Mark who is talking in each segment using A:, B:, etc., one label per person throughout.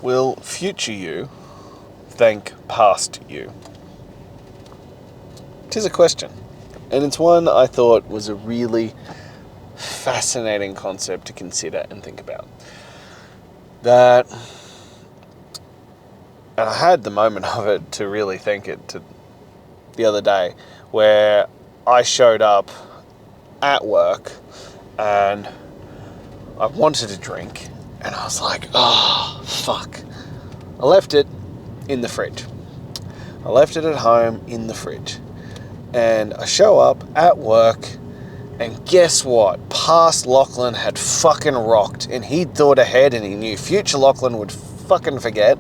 A: Will future you thank past you? It is a question, and it's one I thought was a really fascinating concept to consider and think about. And I had the moment of it to really think it to the other day, where I showed up at work and I wanted a drink, and I was like, oh, fuck. I left it in the fridge. I left it at home in the fridge. And I show up at work, and guess what? Past Lachlan had fucking rocked, and he'd thought ahead, and he knew future Lachlan would fucking forget.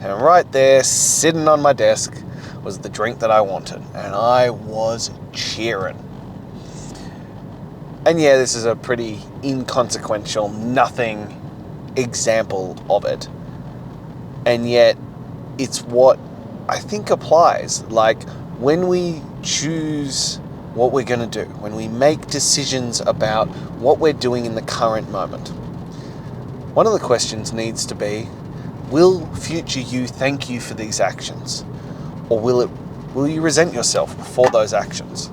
A: And right there, sitting on my desk, was the drink that I wanted. And I was cheering. And yeah, this is a pretty inconsequential, nothing example of it. And yet, it's what I think applies. Like, when we choose what we're going to do, when we make decisions about what we're doing in the current moment, one of the questions needs to be, will future you thank you for these actions? Or will you resent yourself for those actions?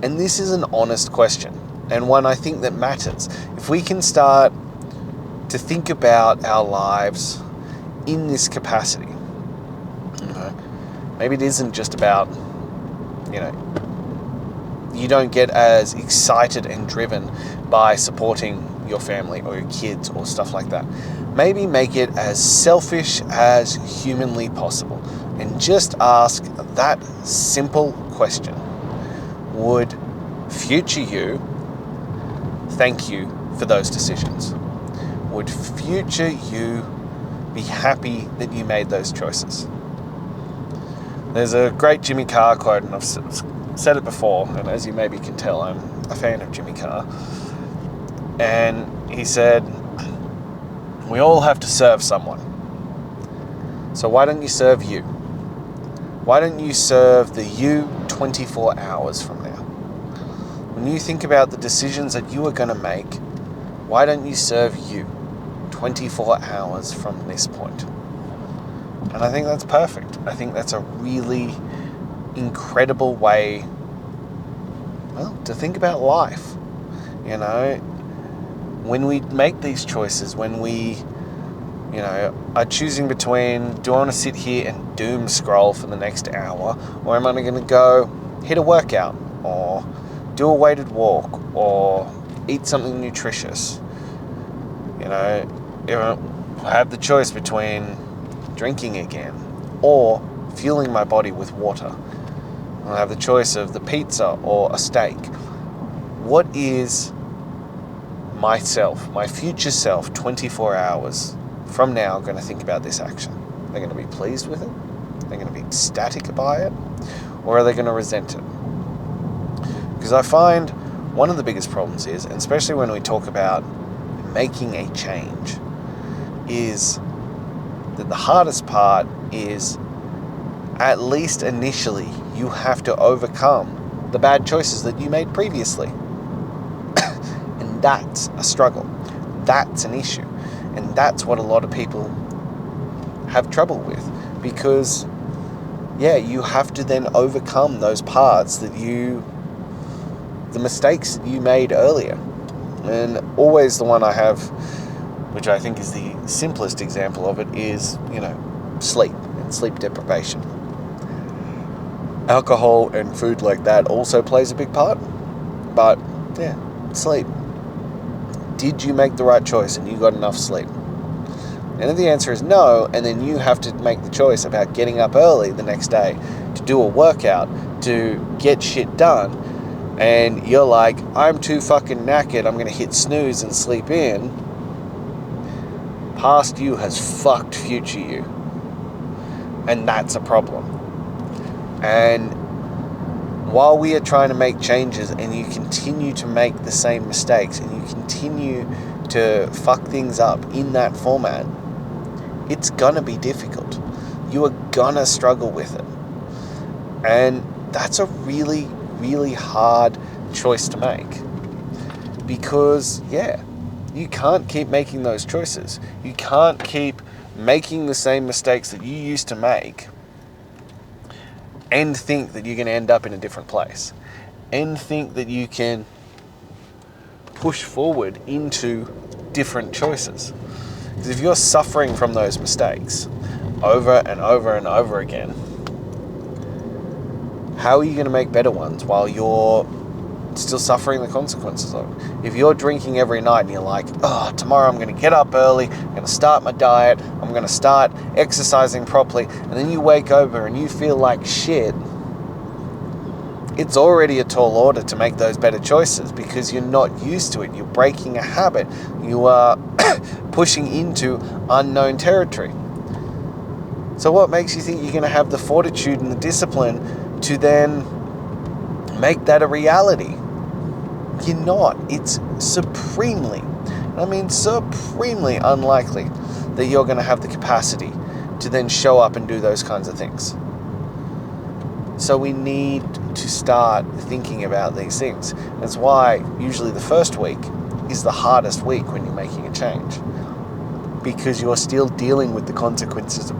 A: And this is an honest question, and one I think that matters. If we can start to think about our lives in this capacity, maybe it isn't just about, you don't get as excited and driven by supporting your family or your kids or stuff like that. Maybe make it as selfish as humanly possible and just ask that simple question. Would future you thank you for those decisions? Would future you be happy that you made those choices? There's a great Jimmy Carr quote, and I've said it before, and as you maybe can tell, I'm a fan of Jimmy Carr. And he said, we all have to serve someone. So why don't you serve you? Why don't you serve the you 24 hours from now? When you think about the decisions that you are going to make, why don't you serve you 24 hours from this point? And I think that's perfect. I think that's a really incredible way, to think about life. When we make these choices, when we, are choosing between, do I want to sit here and doom scroll for the next hour, or am I going to go hit a workout, or do a weighted walk, or eat something nutritious? I have the choice between drinking again or fueling my body with water. I have the choice of the pizza or a steak. What is myself, my future self, 24 hours from now going to think about this action? They're going to be pleased with it? They're going to be ecstatic by it? Or are they going to resent it? Because I find one of the biggest problems is, and especially when we talk about making a change, is that the hardest part is, at least initially, you have to overcome the bad choices that you made previously. And that's a struggle. That's an issue. And that's what a lot of people have trouble with. Because, you have to then overcome those parts the mistakes that you made earlier. And always the one I have, which I think is the simplest example of it, is, sleep and sleep deprivation. Alcohol and food like that also plays a big part. But, sleep. Did you make the right choice and you got enough sleep? And if the answer is no, and then you have to make the choice about getting up early the next day to do a workout, to get shit done, and you're like, I'm too fucking knackered, I'm going to hit snooze and sleep in, past you has fucked future you. And that's a problem. And while we are trying to make changes and you continue to make the same mistakes and you continue to fuck things up in that format, it's gonna be difficult. You are gonna struggle with it. And that's a really, really hard choice to make. Because, You can't keep making those choices. You can't keep making the same mistakes that you used to make and think that you're going to end up in a different place and think that you can push forward into different choices. Because if you're suffering from those mistakes over and over and over again, how are you going to make better ones while you're still suffering the consequences of it? If you're drinking every night and you're like, oh, tomorrow I'm going to get up early, I'm going to start my diet, I'm going to start exercising properly, and then you wake over and you feel like shit, it's already a tall order to make those better choices because you're not used to it. You're breaking a habit. You are pushing into unknown territory. So what makes you think you're going to have the fortitude and the discipline to then make that a reality? You're not. It's supremely unlikely that you're going to have the capacity to then show up and do those kinds of things. So we need to start thinking about these things. That's why usually the first week is the hardest week when you're making a change, because you're still dealing with the consequences of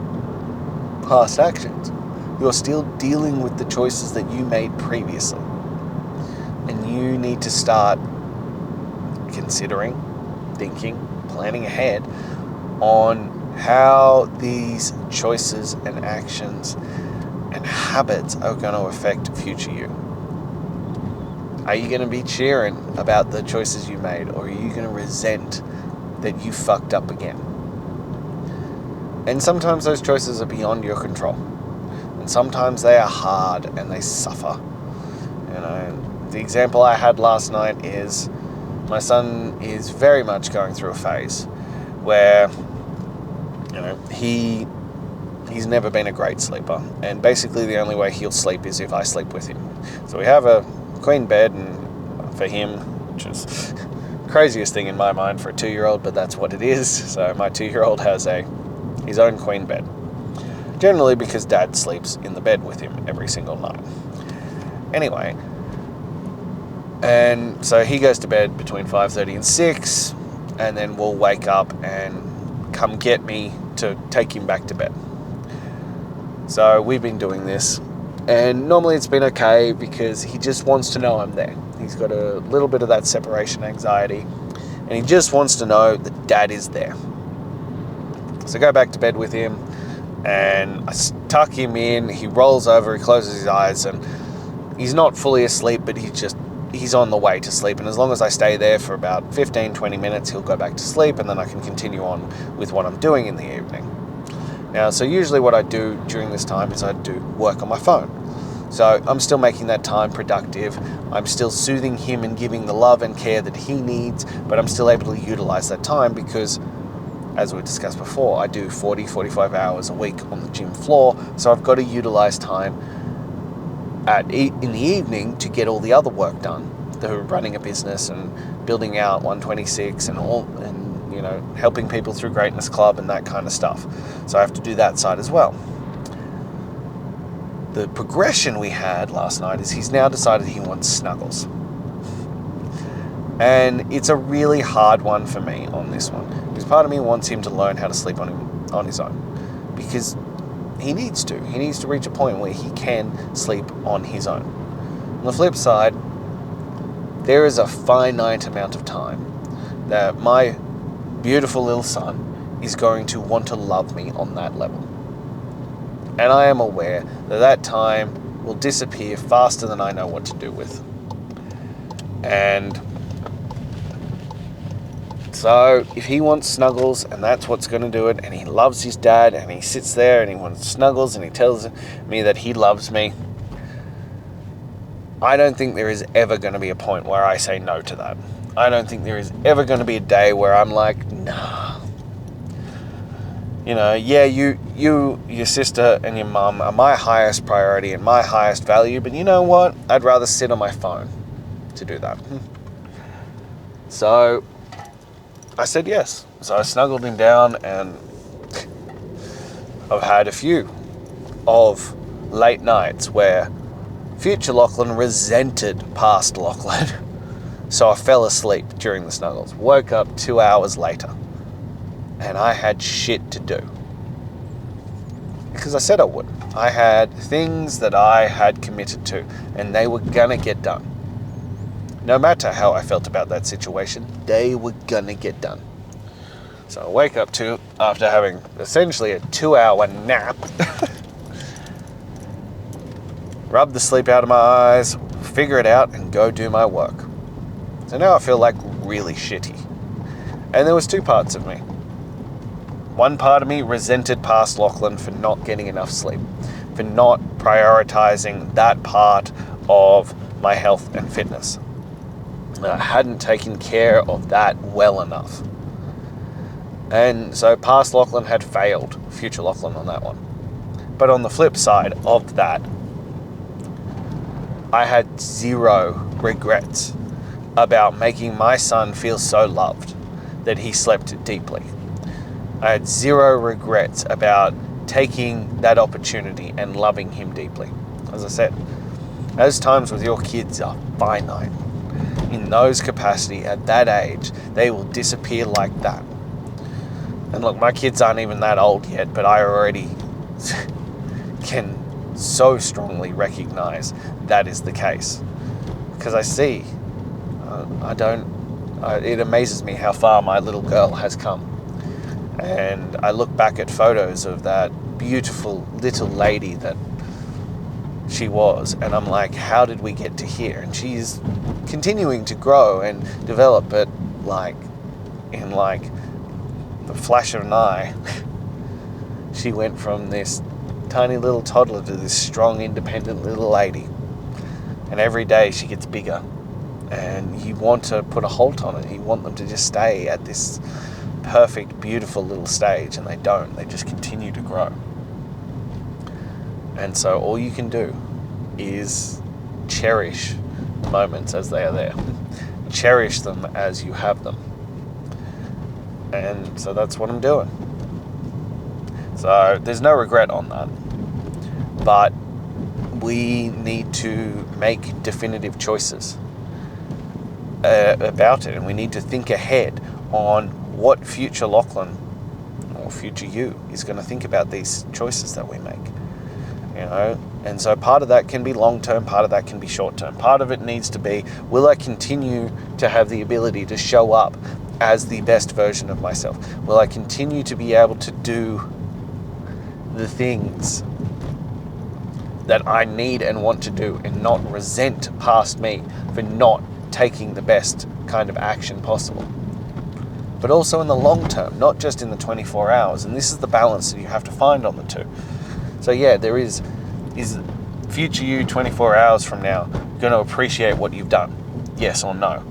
A: past actions. You're still dealing with the choices that you made previously. And you need to start considering, thinking, planning ahead on how these choices and actions and habits are going to affect future you. Are you going to be cheering about the choices you made, or are you going to resent that you fucked up again? And sometimes those choices are beyond your control. And sometimes they are hard and they suffer. You know, the example I had last night is my son is very much going through a phase where, you know, he's never been a great sleeper, and basically the only way he'll sleep is if I sleep with him. So we have a queen bed, and for him, which is the craziest thing in my mind for a 2-year-old, but that's what it is. So my 2-year-old has his own queen bed, generally because dad sleeps in the bed with him every single night. Anyway, and so he goes to bed between 5:30 and 6, and then we'll wake up and come get me to take him back to bed. So we've been doing this, and normally it's been okay because he just wants to know I'm there. He's got a little bit of that separation anxiety, and he just wants to know that dad is there. So I go back to bed with him, and I tuck him in. He rolls over, he closes his eyes, and he's not fully asleep, but he's on the way to sleep. And as long as I stay there for about 15-20 minutes, he'll go back to sleep, and then I can continue on with what I'm doing in the evening. Now, so usually what I do during this time is I do work on my phone. So I'm still making that time productive. I'm still soothing him and giving the love and care that he needs, but I'm still able to utilize that time because, as we discussed before, I do 40-45 hours a week on the gym floor, so I've got to utilize time in the evening to get all the other work done, the running a business and building out 126 and all, and you know, helping people through Greatness Club and that kind of stuff. So I have to do that side as well. The progression we had last night is he's now decided he wants snuggles. And it's a really hard one for me on this one, because part of me wants him to learn how to sleep on his own, because he needs to. He needs to reach a point where he can sleep on his own. On the flip side, there is a finite amount of time that my beautiful little son is going to want to love me on that level. And I am aware that that time will disappear faster than I know what to do with. And so if he wants snuggles and that's what's going to do it, and he loves his dad and he sits there and he wants snuggles and he tells me that he loves me, I don't think there is ever going to be a point where I say no to that. I don't think there is ever going to be a day where I'm like, nah. You know, yeah, your sister and your mum are my highest priority and my highest value, but you know what? I'd rather sit on my phone to do that. So I said yes. So I snuggled him down, and I've had a few of late nights where future Lachlan resented past Lachlan So I fell asleep during the snuggles, woke up 2 hours later, and I had shit to do. Because I said I would. I had things that I had committed to, and they were gonna get done. No matter how I felt about that situation, they were gonna get done. So I wake up after having essentially a 2-hour nap, rub the sleep out of my eyes, figure it out, and go do my work. So now I feel like really shitty. And there was two parts of me. One part of me resented past Lachlan for not getting enough sleep, for not prioritizing that part of my health and fitness. I hadn't taken care of that well enough. And so past Lachlan had failed future Lachlan on that one. But on the flip side of that, I had zero regrets about making my son feel so loved that he slept deeply. I had zero regrets about taking that opportunity and loving him deeply. As I said, those times with your kids are finite. In those capacity, at that age, they will disappear like that. And look, my kids aren't even that old yet, but I already can so strongly recognize that is the case. Because I see, it amazes me how far my little girl has come. And I look back at photos of that beautiful little lady that she was, and I'm like, how did we get to here? And she's continuing to grow and develop, but in the flash of an eye, she went from this tiny little toddler to this strong, independent little lady. And every day she gets bigger, and you want to put a halt on it. You want them to just stay at this perfect, beautiful little stage, and they don't. They just continue to grow. And so all you can do is cherish the moments as they are there. Cherish them as you have them. And so that's what I'm doing. So there's no regret on that. But we need to make definitive choices about it. And we need to think ahead on what future Lachlan or future you is going to think about these choices that we make. And so part of that can be long-term, part of that can be short-term. Part of it needs to be, will I continue to have the ability to show up as the best version of myself? Will I continue to be able to do the things that I need and want to do and not resent past me for not taking the best kind of action possible? But also in the long term, not just in the 24 hours. And this is the balance that you have to find on the two. So yeah, there is future you 24 hours from now going to appreciate what you've done? Yes or no?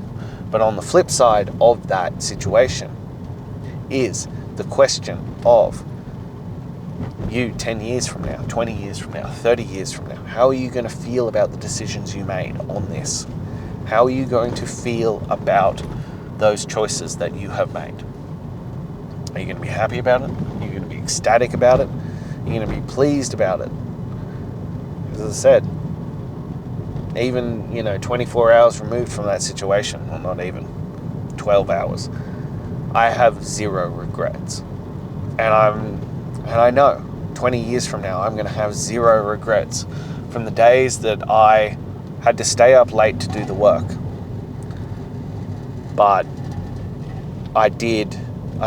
A: But on the flip side of that situation is the question of you 10 years from now, 20 years from now, 30 years from now. How are you going to feel about the decisions you made on this? How are you going to feel about those choices that you have made? Are you going to be happy about it? Are you going to be ecstatic about it? Are you going to be pleased about it? As I said, even 24 hours removed from that situation, well, not even 12 hours, I have zero regrets. And I know 20 years from now I'm going to have zero regrets from the days that I had to stay up late to do the work. But I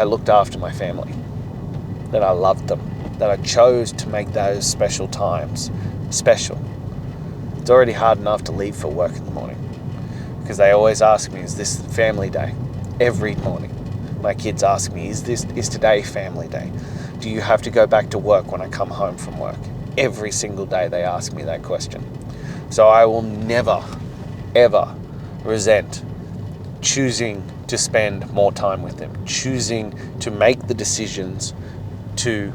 A: looked after my family, that I loved them, that I chose to make those special times special. It's already hard enough to leave for work in the morning because they always ask me, is this family day? Every morning. My kids ask me, is today family day? Do you have to go back to work when I come home from work? Every single day they ask me that question. So I will never, ever resent choosing to spend more time with them, choosing to make the decisions to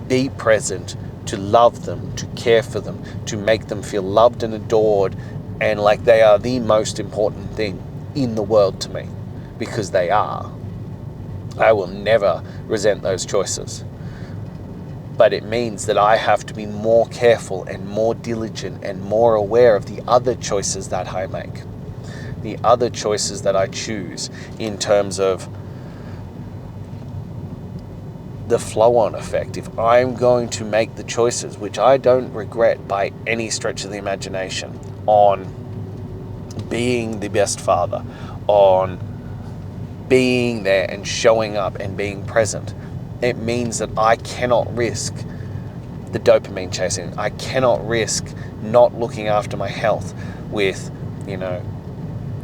A: be present, to love them, to care for them, to make them feel loved and adored and like they are the most important thing in the world to me, because they are. I will never resent those choices. But it means that I have to be more careful and more diligent and more aware of the other choices that I make. the other choices that I choose in terms of the flow-on effect. If I'm going to make the choices, which I don't regret by any stretch of the imagination, on being the best father, on being there and showing up and being present, it means that I cannot risk the dopamine chasing. I cannot risk not looking after my health with,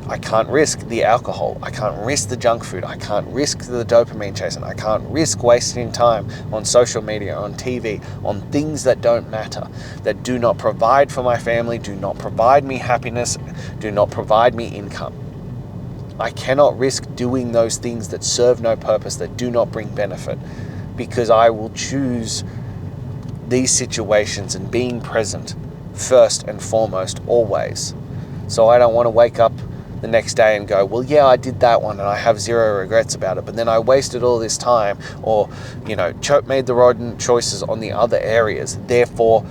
A: I can't risk the alcohol. I can't risk the junk food. I can't risk the dopamine chasing. I can't risk wasting time on social media, on TV, on things that don't matter, that do not provide for my family, do not provide me happiness, do not provide me income. I cannot risk doing those things that serve no purpose, that do not bring benefit, because I will choose these situations and being present first and foremost always. So I don't want to wake up the next day and go, well, yeah, I did that one and I have zero regrets about it, but then I wasted all this time, or, made the wrong choices on the other areas. Therefore,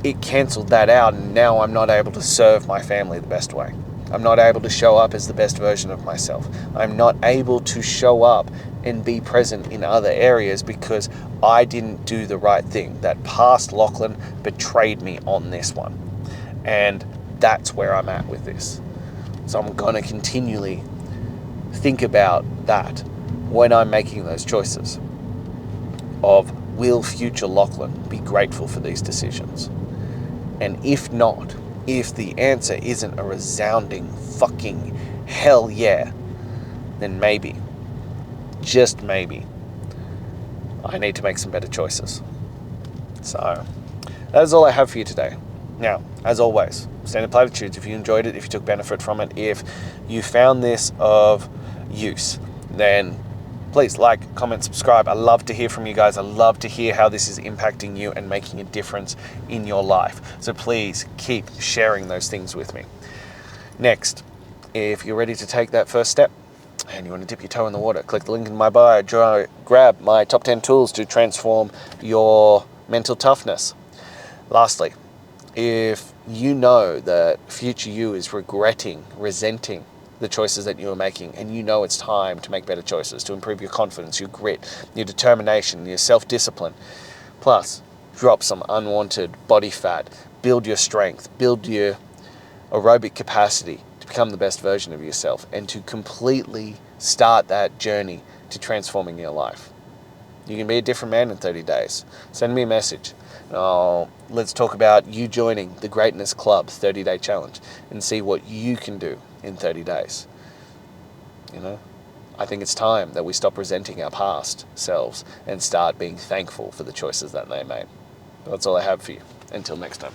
A: it cancelled that out, and now I'm not able to serve my family the best way. I'm not able to show up as the best version of myself. I'm not able to show up and be present in other areas because I didn't do the right thing. That past Lachlan betrayed me on this one. And that's where I'm at with this. So I'm going to continually think about that when I'm making those choices of, will future Lachlan be grateful for these decisions? And if not, if the answer isn't a resounding fucking hell yeah, then maybe, just maybe, I need to make some better choices. So that is all I have for you today. Now, as always, standard platitudes. If you enjoyed it, if you took benefit from it, if you found this of use, then please like, comment, subscribe. I love to hear from you guys. I love to hear how this is impacting you and making a difference in your life. So please keep sharing those things with me. Next, if you're ready to take that first step and you want to dip your toe in the water, click the link in my bio, grab my top 10 tools to transform your mental toughness. Lastly, if you know that future you is resenting the choices that you are making, and you know it's time to make better choices, to improve your confidence, your grit, your determination, your self-discipline, plus drop some unwanted body fat, build your strength, build your aerobic capacity to become the best version of yourself, and to completely start that journey to transforming your life. You can be a different man in 30 days. Send me a message. Let's talk about you joining the Greatness Club 30-day challenge and see what you can do in 30 days. I think it's time that we stop resenting our past selves and start being thankful for the choices that they made. That's all I have for you. Until next time.